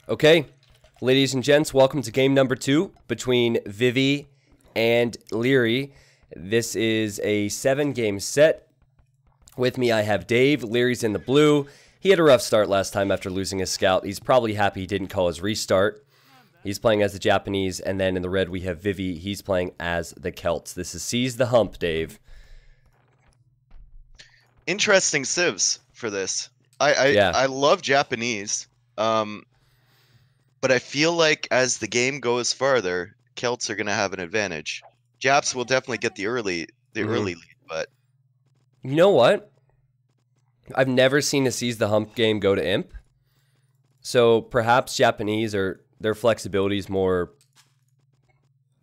Okay, ladies and gents, welcome to game number 2 between Vivy and Leary. This is a 7-game set. With me, I have Dave. Leary's in the blue. He had a rough start last time after losing his scout. He's probably happy he didn't call his restart. He's playing as the Japanese, and then in the red we have Vivy. He's playing as the Celts. This is Seize the Hump, Dave. Interesting civs for this. I love Japanese. But I feel like as the game goes farther, Celts are gonna have an advantage. Japs will definitely get the early lead, but You know what? I've never seen a Seize the Hump game go to Imp. So perhaps Japanese or their flexibility is more,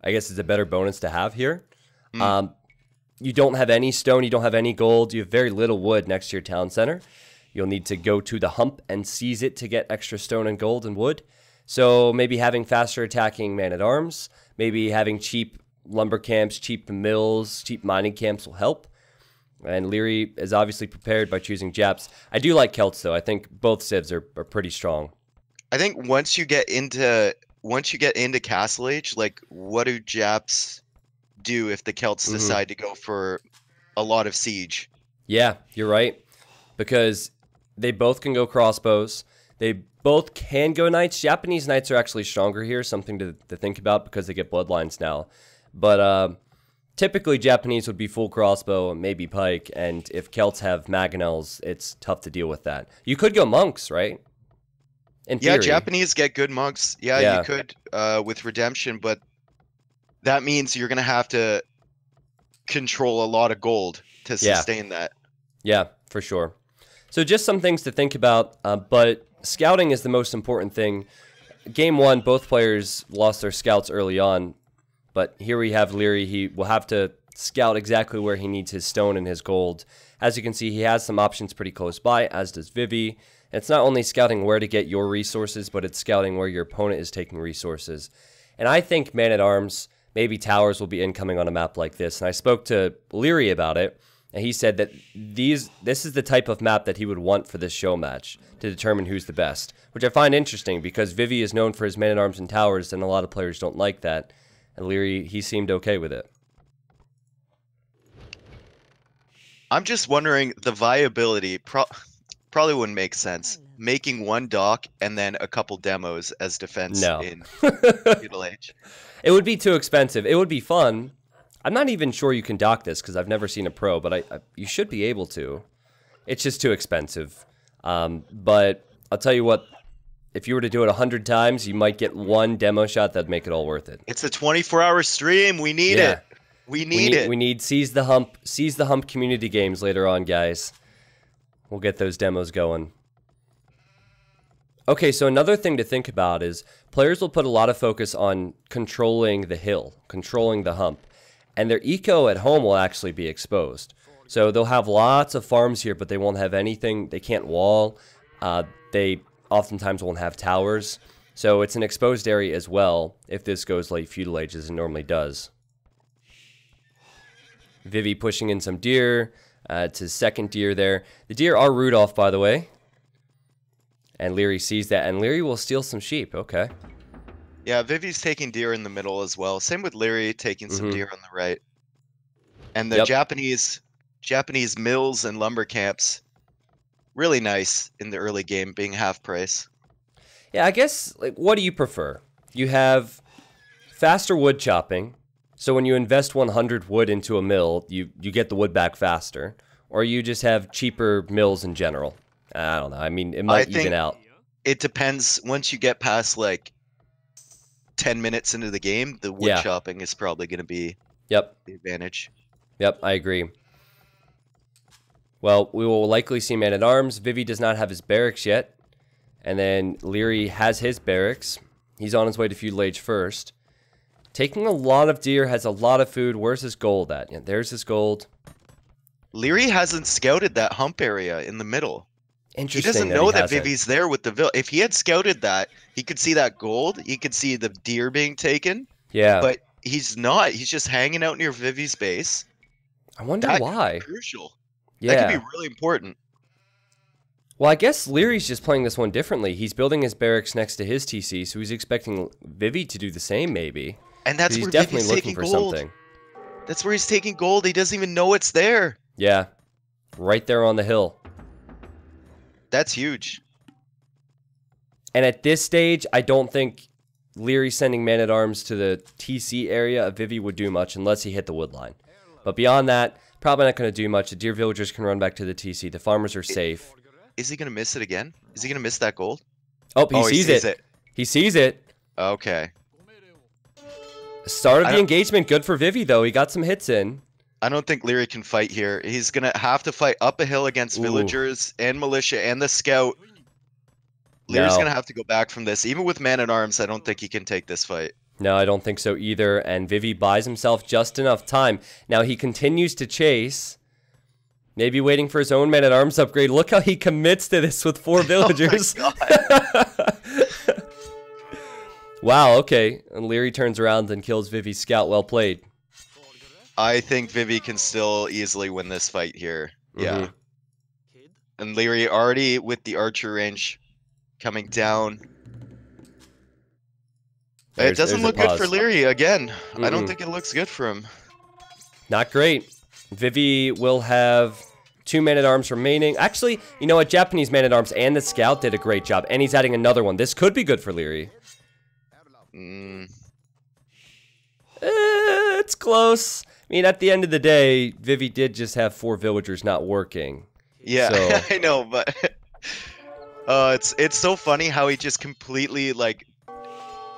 I guess it's a better bonus to have here. You don't have any stone, you don't have any gold, you have very little wood next to your town center. You'll need to go to the hump and seize it to get extra stone and gold and wood. So maybe having faster attacking man-at-arms, maybe having cheap lumber camps, cheap mills, cheap mining camps will help. And Leary is obviously prepared by choosing Japs. I do like Celts, though. I think both civs are pretty strong. I think once you get into Castle Age, like what do Japs do if the Celts decide to go for a lot of siege? Yeah, you're right. Because they both can go crossbows. They both can go knights. Japanese knights are actually stronger here, something to think about because they get bloodlines now. But typically Japanese would be full crossbow and maybe pike, and if Celts have mangonels, it's tough to deal with that. You could go monks, right? In theory. Yeah, Japanese get good monks. Yeah, you could with redemption, but that means you're gonna have to control a lot of gold to sustain that. Yeah, for sure. So just some things to think about, but scouting is the most important thing. Game 1, both players lost their scouts early on, but here we have Leary. He will have to scout exactly where he needs his stone and his gold. As you can see, he has some options pretty close by, as does Vivy. It's not only scouting where to get your resources, but it's scouting where your opponent is taking resources. And I think man-at-arms, maybe towers will be incoming on a map like this. And I spoke to Leary about it, and he said that this is the type of map that he would want for this show match to determine who's the best, which I find interesting because Vivy is known for his man-at-arms and towers, and a lot of players don't like that. And Leary, he seemed okay with it. I'm just wondering the viability. Probably wouldn't make sense. Making one dock and then a couple demos as defense in Feudal Age. It would be too expensive. It would be fun. I'm not even sure you can dock this because I've never seen a pro, but you should be able to. It's just too expensive. But I'll tell you what, if you were to do it 100 times, you might get one demo shot that'd make it all worth it. It's a 24-hour stream. We need it. We need it. We need Seize the Hump community games later on, guys. We'll get those demos going. Okay, so another thing to think about is players will put a lot of focus on controlling the hill, controlling the hump. And their eco at home will actually be exposed. So they'll have lots of farms here, but they won't have anything. They can't wall. They oftentimes won't have towers. So it's an exposed area as well if this goes late Feudal Age as it normally does. Vivy pushing in some deer. It's his second deer there. The deer are Rudolph, by the way. And Leary sees that. And Leary will steal some sheep. Okay. Yeah, Vivy's taking deer in the middle as well. Same with Leary taking some deer on the right. And the Japanese mills and lumber camps, really nice in the early game, being half price. Yeah, I guess, like, what do you prefer? You have faster wood chopping, so when you invest 100 wood into a mill, you get the wood back faster. Or you just have cheaper mills in general. I don't know. I mean, it might even out. It depends. Once you get past, like, 10 minutes into the game, the wood chopping is probably going to be the advantage. Yep, I agree. Well, we will likely see man-at-arms. Vivy does not have his barracks yet. And then Leary has his barracks. He's on his way to Feudal Age first. Taking a lot of deer, has a lot of food. Where's his gold at? Yeah, there's his gold. Leary hasn't scouted that hump area in the middle. Interesting. He doesn't know that Vivy's there with the vill. If he had scouted that, he could see that gold. He could see the deer being taken. Yeah. But he's not. He's just hanging out near Vivy's base. I wonder why. Crucial. Yeah. That could be really important. Well, I guess Leary's just playing this one differently. He's building his barracks next to his TC, so he's expecting Vivy to do the same, maybe. And that's he's where definitely Vivy's looking taking for gold. something. That's where he's taking gold. He doesn't even know it's there. Yeah, right there on the hill. That's huge. And at this stage, I don't think Leary sending man-at-arms to the TC area of Vivy would do much unless he hit the wood line. But beyond that, probably not going to do much. The deer villagers can run back to the TC. The farmers are safe. Is he going to miss it again? Is he going to miss that gold? Oh, he sees it. He sees it. Okay. Start of the engagement. Good for Vivy, though. He got some hits in. I don't think Leary can fight here. He's going to have to fight up a hill against villagers and militia and the scout. Leary's going to have to go back from this. Even with man-at-arms, I don't think he can take this fight. No, I don't think so either. And Vivy buys himself just enough time. Now he continues to chase. Maybe waiting for his own man-at-arms upgrade. Look how he commits to this with 4 villagers. Oh my God. Wow, okay. And Leary turns around and kills Vivy's scout. Well played. I think Vivy can still easily win this fight here. Yeah. And Leary already with the archer range coming down. It doesn't look good for Leary again. I don't think it looks good for him. Not great. Vivy will have 2 man-at-arms remaining. Actually, you know what? Japanese man-at-arms and the scout did a great job. And he's adding another one. This could be good for Leary. It's close. I mean, at the end of the day, Vivy did just have 4 villagers not working. Yeah, so. I know, but it's so funny how he just completely like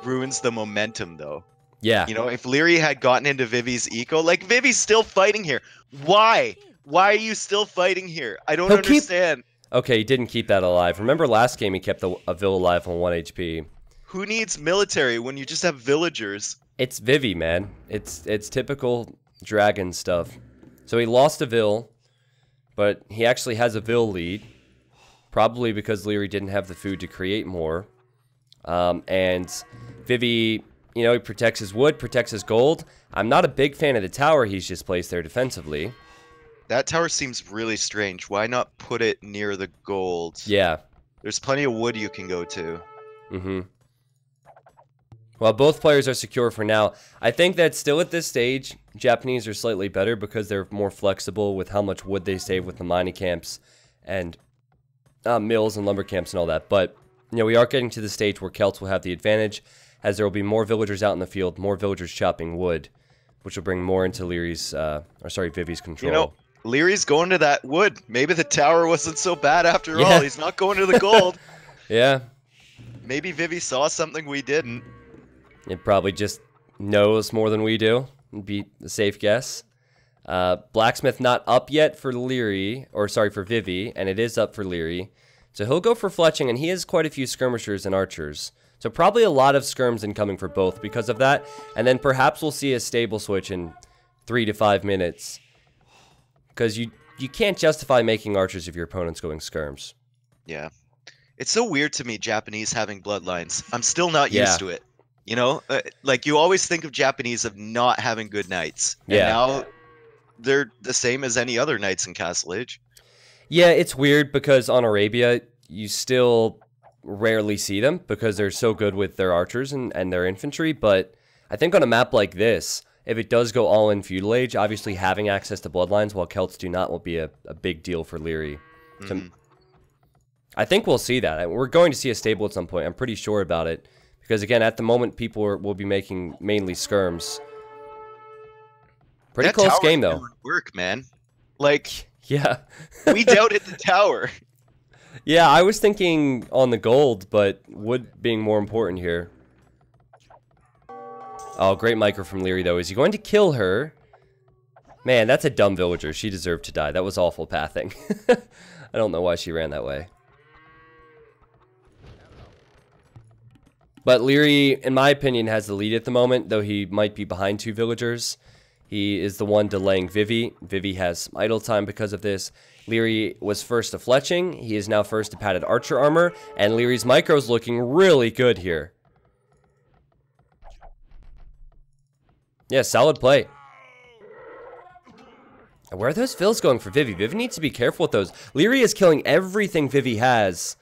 ruins the momentum, though. Yeah. You know, if Leary had gotten into Vivy's eco, like Vivy's still fighting here. Why? Why are you still fighting here? I don't understand. Okay, he didn't keep that alive. Remember last game he kept a vill alive on 1 HP. Who needs military when you just have villagers? It's Vivy, man. It's typical dragon stuff. So he lost a vill, but he actually has a vill lead. Probably because Leary didn't have the food to create more. And Vivy, you know, he protects his wood, protects his gold. I'm not a big fan of the tower he's just placed there defensively. That tower seems really strange. Why not put it near the gold? Yeah. There's plenty of wood you can go to. Well, both players are secure for now. I think that still at this stage, Japanese are slightly better because they're more flexible with how much wood they save with the mining camps and mills and lumber camps and all that. But, you know, we are getting to the stage where Celts will have the advantage as there will be more villagers out in the field, more villagers chopping wood, which will bring more into Leary's, Vivy's control. You know, Leary's going to that wood. Maybe the tower wasn't so bad after all. He's not going to the gold. Yeah. Maybe Vivy saw something we didn't. It probably just knows more than we do. Would be a safe guess. Blacksmith not up yet for Leary, or sorry, for Vivy, and it is up for Leary. So he'll go for fletching, and he has quite a few skirmishers and archers. So probably a lot of skirms incoming for both because of that. And then perhaps we'll see a stable switch in 3 to 5 minutes. Because you can't justify making archers if your opponent's going skirms. Yeah. It's so weird to me, Japanese having bloodlines. I'm still not used to it. You know? Like, you always think of Japanese of not having good knights. And now they're the same as any other knights in Castle Age. Yeah, it's weird because on Arabia, you still rarely see them because they're so good with their archers and their infantry. But I think on a map like this, if it does go all in Feudal Age, obviously having access to bloodlines while Celts do not will be a big deal for Leary. So I think we'll see that. We're going to see a stable at some point. I'm pretty sure about it. Because again, at the moment, people will be making mainly skirms. Pretty close game, though. Work, man. Like, yeah. We doubted the tower. Yeah, I was thinking on the gold, but wood being more important here. Oh, great micro from Leary, though. Is he going to kill her? Man, that's a dumb villager. She deserved to die. That was awful pathing. I don't know why she ran that way. But Leary, in my opinion, has the lead at the moment, though he might be behind 2 villagers. He is the one delaying Vivy. Vivy has idle time because of this. Leary was first to fletching. He is now first to padded archer armor. And Leary's micro is looking really good here. Yeah, solid play. Where are those fills going for Vivy? Vivy needs to be careful with those. Leary is killing everything Vivy has.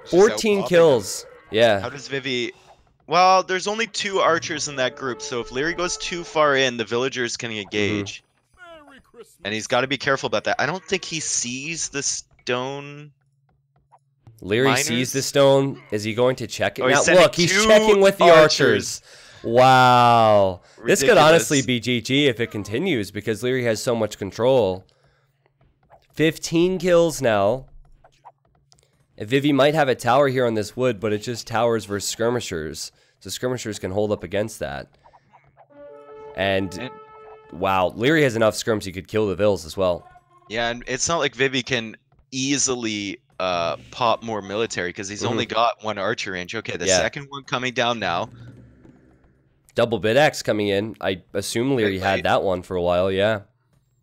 14 kills. Yeah. How does Vivy... Well, there's only 2 archers in that group, so if Leary goes too far in, the villagers can engage. And he's got to be careful about that. I don't think he sees the stone... Leary sees the stone. Is he going to check it? Now, look, he's checking with the archers. Wow. Ridiculous. This could honestly be GG if it continues because Leary has so much control. 15 kills now. Vivy might have a tower here on this wood, but it's just towers versus skirmishers. So skirmishers can hold up against that. And wow, Leary has enough skirms he could kill the vills as well. Yeah, and it's not like Vivy can easily pop more military because he's only got 1 archer range. Okay, the second one coming down now. Double bit X coming in. I assume Leary had that one for a while, yeah.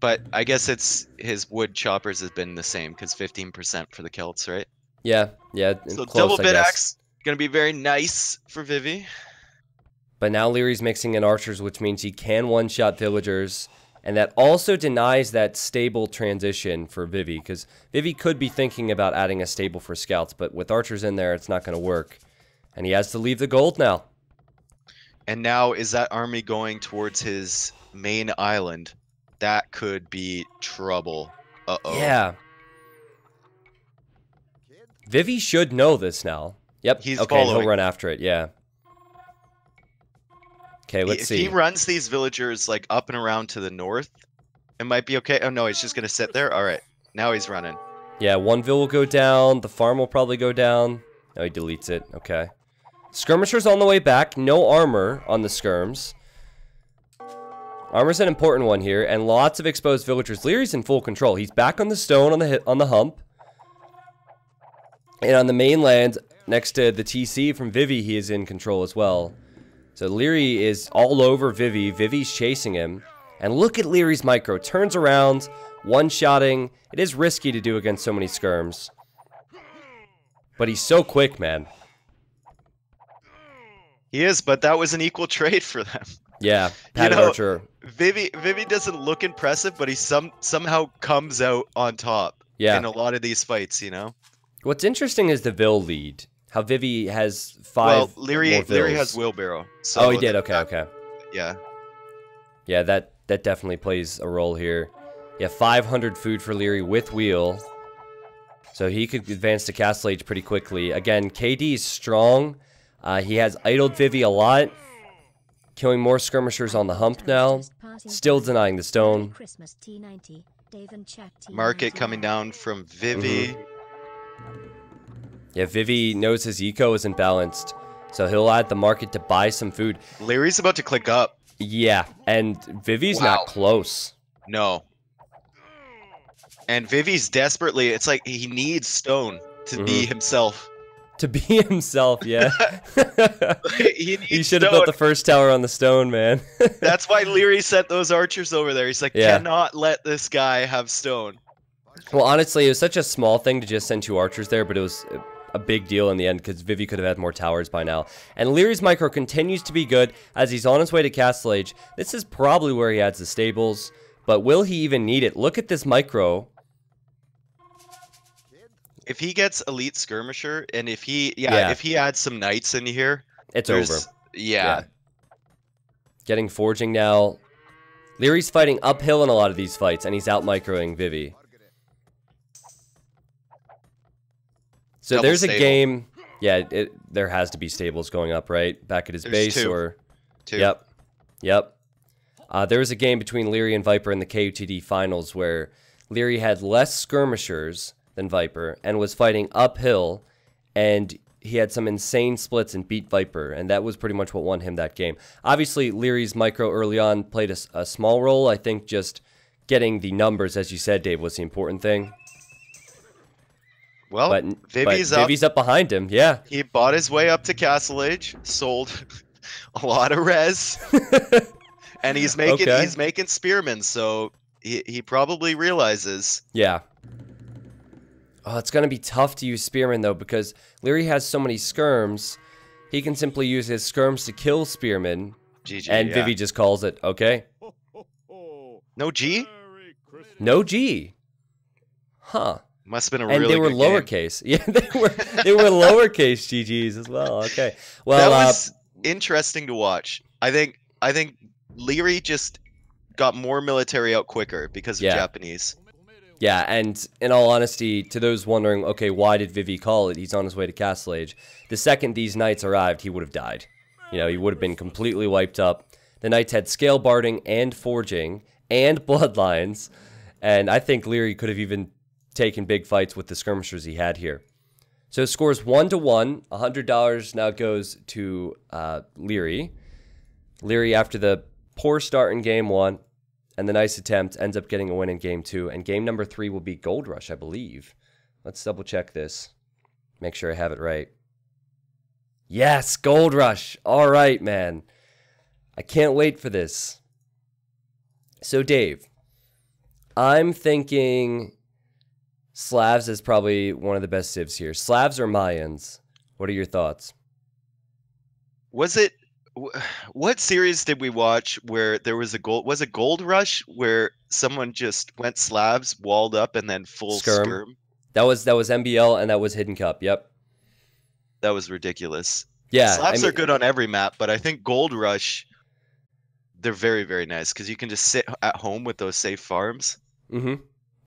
But I guess it's his wood choppers has been the same because 15% for the Celts, right? Yeah, yeah. So close, double bit X gonna be very nice for Vivy. But now Leary's mixing in archers, which means he can one-shot villagers. And that also denies that stable transition for Vivy, because Vivy could be thinking about adding a stable for scouts, but with archers in there, it's not going to work. And he has to leave the gold now. And now, is that army going towards his main island? That could be trouble. Uh-oh. Yeah. Vivy should know this now. Yep, he's okay, following. He'll run after it, yeah. Okay, let's see. If he runs these villagers like up and around to the north, it might be okay. Oh no, he's just gonna sit there. All right, now he's running. Yeah, 1 vill will go down. The farm will probably go down. No, he deletes it. Okay. Skirmishers on the way back. No armor on the skirms. Armor's an important one here, and lots of exposed villagers. Leary's in full control. He's back on the stone on the hump, and on the mainland next to the TC from Vivy, he is in control as well. So Leary is all over Vivy. Vivy's chasing him. And look at Leary's micro. Turns around, one-shotting. It is risky to do against so many skirms. But he's so quick, man. He is, but that was an equal trade for them. Yeah, Pat Archer. Vivy doesn't look impressive, but he somehow comes out on top in a lot of these fights, you know? What's interesting is the Vill lead. How Vivy has 5 Well, Leary has wheelbarrow. So oh, he did. Okay, okay. Yeah. Yeah, that definitely plays a role here. Yeah, 500 food for Leary with wheel. So he could advance to Castle Age pretty quickly. Again, KD is strong. He has idled Vivy a lot. Killing more skirmishers on the hump now. Still denying the stone. Market coming down from Vivy. Yeah, Vivy knows his eco isn't balanced, so he'll add the market to buy some food. Leary's about to click up. Yeah, and Vivy's not close. No. And Vivy's desperately, it's like he needs stone to be himself. To be himself, yeah. He should have stone. built the first tower on the stone, man. That's why Leary sent those archers over there. He's like, cannot let this guy have stone. Well, honestly, it was such a small thing to just send 2 archers there, but it was a big deal in the end because Vivy could have had more towers by now. And Leary's micro continues to be good as he's on his way to Castle Age. This is probably where he adds the stables, but will he even need it? Look at this micro. If he gets elite skirmisher, and if he adds some knights in here, it's over. Yeah. Getting forging now. Leary's fighting uphill in a lot of these fights, and he's out microing Vivy. So Double there's stable. a game. Yeah, there has to be stables going up, right? Back at his base 2. or 2. Yep. There was a game between Leary and Viper in the KUTD finals where Leary had less skirmishers than Viper and was fighting uphill, and he had some insane splits and beat Viper, and that was pretty much what won him that game. Obviously, Leary's micro early on played a small role. I think just getting the numbers, as you said, Dave, was the important thing. Well, but Vivy's up behind him, yeah. He bought his way up to Castle Age, sold a lot of res, and he's making spearmen, so he probably realizes. Yeah. Oh, it's going to be tough to use spearmen, though, because Leary has so many skirms, he can simply use his skirms to kill spearmen, GG, and Vivy just calls it, okay? No G? No G. Huh. Must have been a and really they were good lowercase. Yeah, they were lowercase GGs as well. Okay. Well, that was interesting to watch. I think Leary just got more military out quicker because of Japanese. Yeah, and in all honesty, to those wondering, okay, why did Vivy call it? He's on his way to Castle Age. The second these knights arrived, he would have died. You know, he would have been completely wiped up. The knights had scale barding and forging and bloodlines, and I think Leary could have even taken big fights with the skirmishers he had here. So scores 1-1. $100 now goes to Leary. Leary, after the poor start in game 1 and the nice attempt, ends up getting a win in game 2. And game number 3 will be Gold Rush, I believe. Let's double check this. Make sure I have it right. Yes, Gold Rush. All right, man. I can't wait for this. So, Dave, I'm thinking Slavs is probably one of the best civs here. Slavs or Mayans? What are your thoughts? What series did we watch where there was a Gold Rush where someone just went Slavs, walled up, and then full skirm? That was MBL, and that was Hidden Cup. Yep. That was ridiculous. Yeah, Slavs are good on every map, but I think Gold Rush, they're very, very nice because you can just sit at home with those safe farms. Mm-hmm.